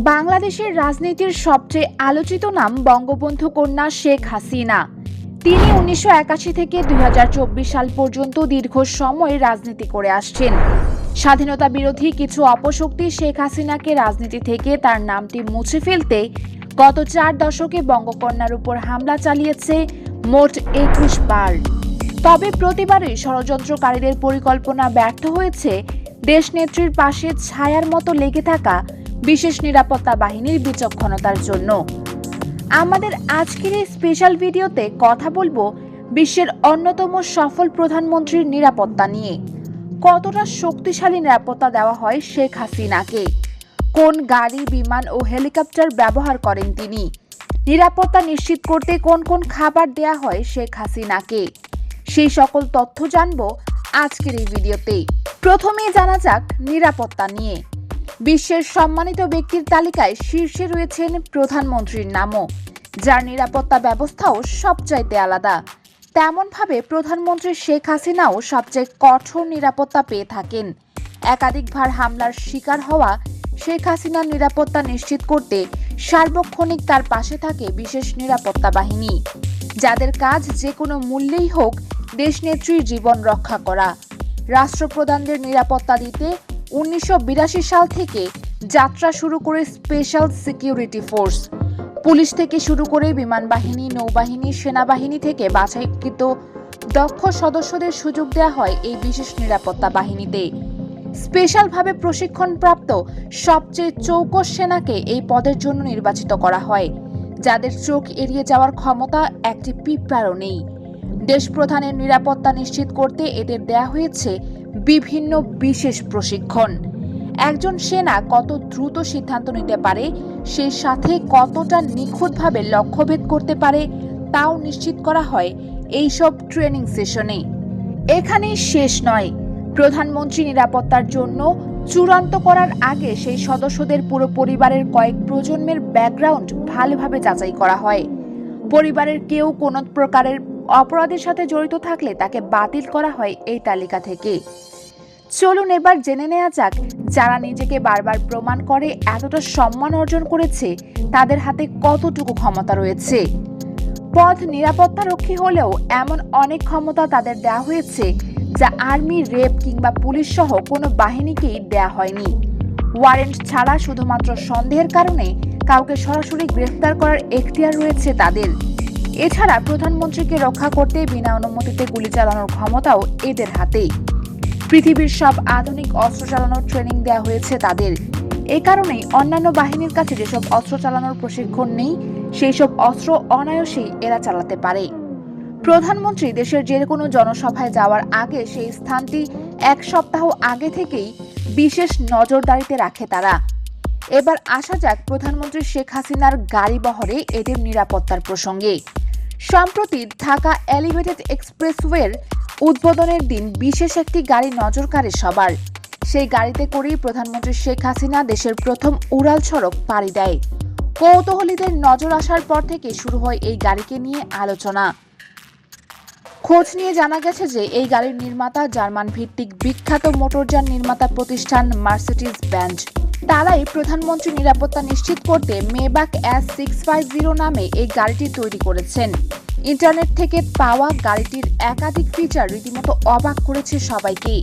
বাংলাদেশের রাজনীতির সবচেয়ে আলোচিত নাম বঙ্গবন্ধু কন্যা শেখ হাসিনা। তিনি ১৯৮১ থেকে ২০২৪ সাল পর্যন্ত দীর্ঘ সময় রাজনীতি করে আসছেন। স্বাধীনতা বিরোধী কিছু অপশক্তি শেখ হাসিনাকে রাজনীতি থেকে তার নামটি মুছে ফেলতে গত ৪ দশকে বঙ্গকন্যার উপর হামলা চালিয়েছে মোট ২১ বার। তবে প্রতিবারই ষড়যন্ত্রকারীদের পরিকল্পনা ব্যর্থ হয়েছে দেশনেত্রীর পাশে ছায়ার মতো লেগে থাকা বিশেষ নিরাপত্তা বাহিনীর বিচক্ষণতার জন্য। আমাদের আজকের এই স্পেশাল ভিডিওতে কথা বলবো বিশ্বের অন্যতম সফল প্রধানমন্ত্রীর নিরাপত্তা নিয়ে। কতটা শক্তিশালী নিরাপত্তা দেওয়া হয় শেখ হাসিনাকে, কোন গাড়ি, বিমান ও হেলিকপ্টার ব্যবহার করেন তিনি, নিরাপত্তা নিশ্চিত করতে কোন কোন খাবার দেয়া হয় শেখ হাসিনাকে, সেই সকল তথ্য জানবো আজকের এই ভিডিওতে। প্রথমেই জানা যাক নিরাপত্তা নিয়ে। বিশ্বের সম্মানিত ব্যক্তির তালিকায় শীর্ষে রয়েছেন প্রধানমন্ত্রীর নামও, যার নিরাপত্তা ব্যবস্থাও সবচাইতে আলাদা। তেমনভাবে প্রধানমন্ত্রী শেখ হাসিনাও সবচেয়ে কঠোর নিরাপত্তা পেয়ে থাকেন। একাধিকবার হামলার শিকার হওয়া শেখ হাসিনার নিরাপত্তা নিশ্চিত করতে সার্বক্ষণিক তার পাশে থাকে বিশেষ নিরাপত্তা বাহিনী, যাদের কাজ যে কোনো মূল্যেই হোক দেশনেত্রীর জীবন রক্ষা করা। রাষ্ট্রপ্রধানদের নিরাপত্তা দিতে ১৯৮২ সাল থেকে যাত্রা শুরু করে স্পেশাল সিকিউরিটি ফোর্স। পুলিশ থেকে শুরু করে বিমান বাহিনী, নৌবাহিনী, সেনাবাহিনী থেকে বাছাইকৃত দক্ষ সদস্যদের সুযোগ দেওয়া হয় এই বিশেষ নিরাপত্তা বাহিনীতে। স্পেশালভাবে প্রশিক্ষণপ্রাপ্ত সবচেয়ে চৌকস সেনাকে এই পদের জন্য নির্বাচিত করা হয়, যাদের চোখ এড়িয়ে যাওয়ার ক্ষমতা একটি পিঁপড়ারও নেই। দেশ প্রধানের নিরাপত্তা নিশ্চিত করতে এদের দেয়া হয়েছে বিভিন্ন বিশেষ প্রশিক্ষণ। একজন সেনা কত দ্রুত সিদ্ধান্ত নিতে পারে, সেই সাথে কতটা নিখুঁতভাবে লক্ষ্যভেদ করতে পারে তাও নিশ্চিত করা হয় এইসব ট্রেনিং সেশনে। এখানেই শেষ নয়, প্রধানমন্ত্রী নিরাপত্তার জন্য চূড়ান্ত করার আগে সেই সদস্যদের পুরো পরিবারের কয়েক প্রজন্মের ব্যাকগ্রাউন্ড ভালোভাবে যাচাই করা হয়। পরিবারের কেউ কোনো প্রকারের অপরাধের সাথে জড়িত থাকলে তাকে বাতিল করা হয় এই তালিকা থেকে। চলুন এবার জেনে নেওয়া যাক, যারা নিজেকে বারবার প্রমাণ করে এতটা সম্মান অর্জন করেছে তাদের হাতে কতটুকু ক্ষমতা রয়েছে। পথ নিরাপত্তারক্ষী হলেও এমন অনেক ক্ষমতা তাদের দেওয়া হয়েছে যা আর্মি, রেপ কিংবা পুলিশ সহ কোনো বাহিনীকেই দেয়া হয়নি। ওয়ারেন্ট ছাড়া শুধুমাত্র সন্দেহের কারণে কাউকে সরাসরি গ্রেফতার করার এখতিয়ার রয়েছে তাদের। এছাড়া প্রধানমন্ত্রীকে রক্ষা করতে বিনা অনুমতিতে গুলি চালানোর ক্ষমতাও এদের হাতেই। পৃথিবীর সব আধুনিক অস্ত্র চালানোর ট্রেনিং দেওয়া হয়েছে তাদের। এ কারণেই অন্যান্য বাহিনীর কাছে যেসব অস্ত্র চালানোর প্রশিক্ষণ নেই, সেই সব অস্ত্র অনায়াসেই এরা চালাতে পারে। প্রধানমন্ত্রী দেশের যে কোনো জনসভায় যাওয়ার আগে সেই স্থানটি 1 সপ্তাহ আগে থেকেই বিশেষ নজরদারিতে রাখে তারা। এবার আসা যাক প্রধানমন্ত্রী শেখ হাসিনার গাড়ি বহরে এদের নিরাপত্তার প্রসঙ্গে। সম্প্রতি ঢাকা এলিভেটেড এক্সপ্রেসওয়ের উদ্বোধনের দিন বিশেষ একটি গাড়ি নজর কাড়ে সবার। সেই গাড়িতে করেই প্রধানমন্ত্রী শেখ হাসিনা দেশের প্রথম উড়াল সড়ক পাড়ি দেয়। কৌতূহলীদের নজর আসার পর থেকে শুরু হয় এই গাড়িকে নিয়ে আলোচনা। খোঁজ নিয়ে জানা গেছে যে এই গাড়ির নির্মাতা জার্মান ভিত্তিক বিখ্যাত মোটরযান নির্মাতা প্রতিষ্ঠান মার্সিডিজ বেঞ্জ। তারাই প্রধানমন্ত্রী নিরাপত্তা নিশ্চিত করতে মেবাক S650 নামে এই গাড়িটি তৈরি করেছেন। ইন্টারনেট থেকে পাওয়া গাড়িটির একাধিক ফিচার রীতিমতো অবাক করেছে সবাইকে।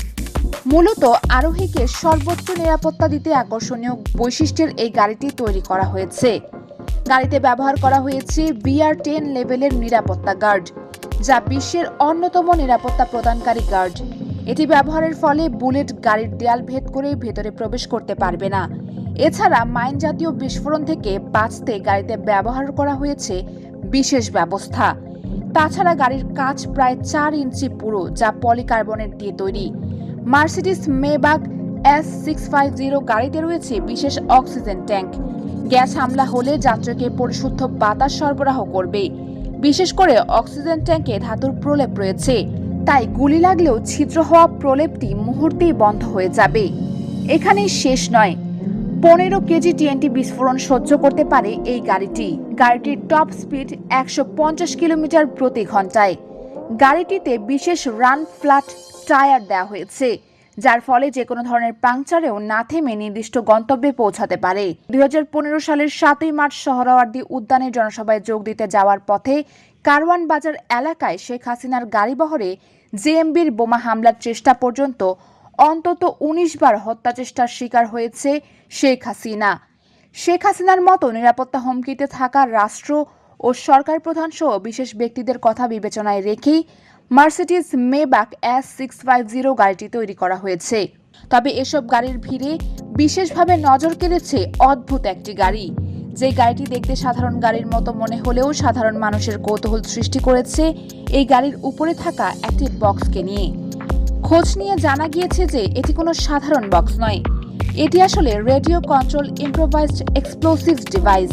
মূলত আরোহীকে সর্বোচ্চ নিরাপত্তা দিতে আকর্ষণীয় বৈশিষ্ট্যের এই গাড়িটি তৈরি করা হয়েছে। গাড়িতে ব্যবহার করা হয়েছে BR10 লেভেলের নিরাপত্তা গার্ড, যা বিশ্বের অন্যতম নিরাপত্তা প্রদানকারী গার্ড। এটি ব্যবহারের ফলে বুলেট গাড়ির দেয়াল ভেদ করে ভেতরে প্রবেশ করতে পারবে না। এছাড়া মাইন জাতীয় বিস্ফোরণ থেকে বাঁচতে গাড়িতে ব্যবহার করা হয়েছে বিশেষ ব্যবস্থা। তাছাড়া গাড়ির কাচ প্রায় 4 ইঞ্চি পুরো, যা পলিকার্বনেট দিয়ে তৈরি। মার্সিডিজ মেবাক S650 গাড়িতে রয়েছে বিশেষ অক্সিজেন ট্যাঙ্ক। গ্যাস হামলা হলে যাত্রীকে পরিশুদ্ধ বাতাস সরবরাহ করবে। বিশেষ করে অক্সিজেন ট্যাঙ্কে ধাতুর প্রলেপ রয়েছে, তাই গুলি লাগলেও ছিদ্র হওয়া প্রলেপটি মুহূর্তেই বন্ধ হয়ে যাবে। এখানেই শেষ নয়, 15 কেজি TNT বিস্ফোরণ সহ্য করতে পারে এই গাড়িটি। গাড়িটির টপ স্পিড 150 কিলোমিটার প্রতি ঘন্টায়। গাড়িটিতে বিশেষ রান ফ্ল্যাট টায়ার দেওয়া হয়েছে, যার ফলে যে কোনো ধরনের পাংচারেও না থেমে নির্দিষ্ট গন্তব্যে পৌঁছাতে পারে। 2015 সালের 7ই মার্চ সোহরাওয়ার্দী উদ্যানে জনসভায় যোগ দিতে যাওয়ার পথে কারওয়ান বাজার এলাকায় শেখ হাসিনার গাড়িবহরে জেএমবির বোমা হামলার চেষ্টা পর্যন্ত অন্তত 19 বার হত্যা চেষ্টার শিকার হয়েছে শেখ হাসিনা। শেখ হাসিনার মতো নিরাপত্তা হুমকিতে থাকা রাষ্ট্র ও সরকার প্রধান সহ বিশেষ ব্যক্তিদের কথা বিবেচনায় রেখেই মার্সিডিজ মেবাক S650 গাড়িটি তৈরি করা হয়েছে। তবে এসব গাড়ির ভিড়ে বিশেষভাবে নজর কেড়েছে অদ্ভুত একটি গাড়ি, যে গাড়িটি দেখতে সাধারণ গাড়ির মতো মনে হলেও সাধারণ মানুষের কৌতূহল সৃষ্টি করেছে এই গাড়ির উপরে থাকা একটি বক্সকে নিয়ে। খোঁজ নিয়ে জানা গিয়েছে যে এটি কোনো সাধারণ বক্স নয়, এটি আসলে radio control improvised explosive device.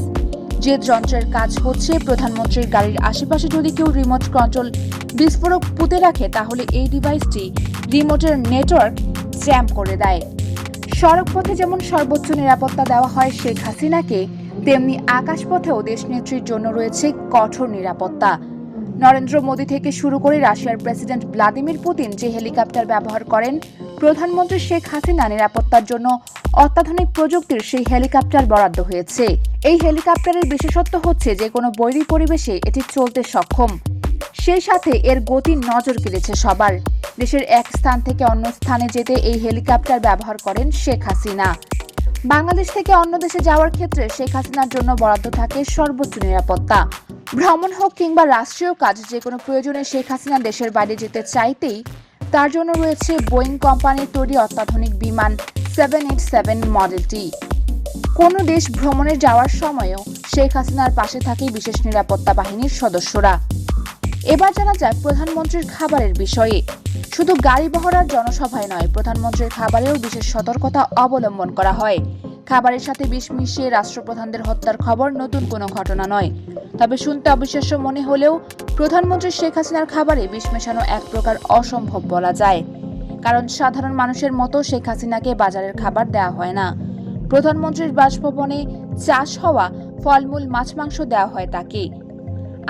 যে যন্ত্রের কাজ হচ্ছে প্রধানমন্ত্রীর গাড়ির আশেপাশে যদি কেউ রিমোট কন্ট্রোল বিস্ফোরক পুঁতে রাখে তাহলে এই ডিভাইসটি রিমোটের নেটওয়ার্ক জ্যাম করে দেয়। সড়কপথে যেমন সর্বোচ্চ নিরাপত্তা দেওয়া হয় শেখ হাসিনাকে, তেমনি আকাশপথেও দেশনেত্রীর জন্য রয়েছে কঠোর নিরাপত্তা। নরেন্দ্র মোদী থেকে শুরু করে রাশিয়ার প্রেসিডেন্ট ভ্লাদিমির পুতিন যে হেলিকপ্টার ব্যবহার করেন, প্রধানমন্ত্রী শেখ হাসিনা নিরাপত্তার জন্য অত্যাধুনিক প্রযুক্তির সেই হেলিকপ্টার বরাদ্দ হয়েছে। এই হেলিকপ্টারের বিশেষত্ব হচ্ছে যে কোনো বৈরী পরিবেশে এটি চলতে সক্ষম। সেই সাথে এর গতি নজর কেড়েছে সবার। দেশের এক স্থান থেকে অন্য স্থানে যেতে এই হেলিকপ্টার ব্যবহার করেন শেখ হাসিনা। বাংলাদেশ থেকে অন্য দেশে যাওয়ার ক্ষেত্রে শেখ হাসিনার জন্য বরাদ্দ থাকে সর্বোচ্চ নিরাপত্তা। ভ্রমণ হোক কিংবা রাষ্ট্রীয় কাজ, যে কোনো প্রয়োজনে শেখ হাসিনা দেশের বাইরে যেতে চাইতেই তার জন্য রয়েছে বোয়িং কোম্পানির তৈরি অত্যাধুনিক বিমান 787 মডেলটি। কোনো দেশ ভ্রমণে যাওয়ার সময়ও শেখ হাসিনার পাশে থাকে বিশেষ নিরাপত্তা বাহিনীর সদস্যরা। এবার জানা যাক প্রধানমন্ত্রীর খাবারের বিষয়ে। শুধু গাড়ি বহর আর জনসভায় নয়, প্রধানমন্ত্রীর খাবারেও বিশেষ সতর্কতা অবলম্বন করা হয়। খাবারের সাথে বিষ মিশিয়ে রাষ্ট্রপ্রধানদের হত্যার খবর নতুন কোনো ঘটনা নয়। তবে শুনতে অবিশ্বাস্য মনে হলেও প্রধানমন্ত্রী শেখ হাসিনার খাবারে বিষ মেশানো এক প্রকার অসম্ভব বলা যায়। কারণ সাধারণ মানুষের মতো শেখ হাসিনাকে বাজারের খাবার দেওয়া হয় না। প্রধানমন্ত্রীর বাসভবনে চাষ হওয়া ফলমূল, মাছ, মাংস দেওয়া হয় তাকে।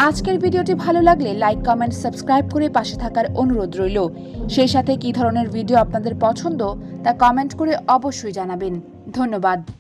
আজকের ভিডিওটি ভালো লাগলে লাইক, কমেন্ট, সাবস্ক্রাইব করে পাশে থাকার অনুরোধ রইল। সেই সাথে কী ধরনের ভিডিও আপনাদের পছন্দ তা কমেন্ট করে অবশ্যই জানাবেন। ধন্যবাদ।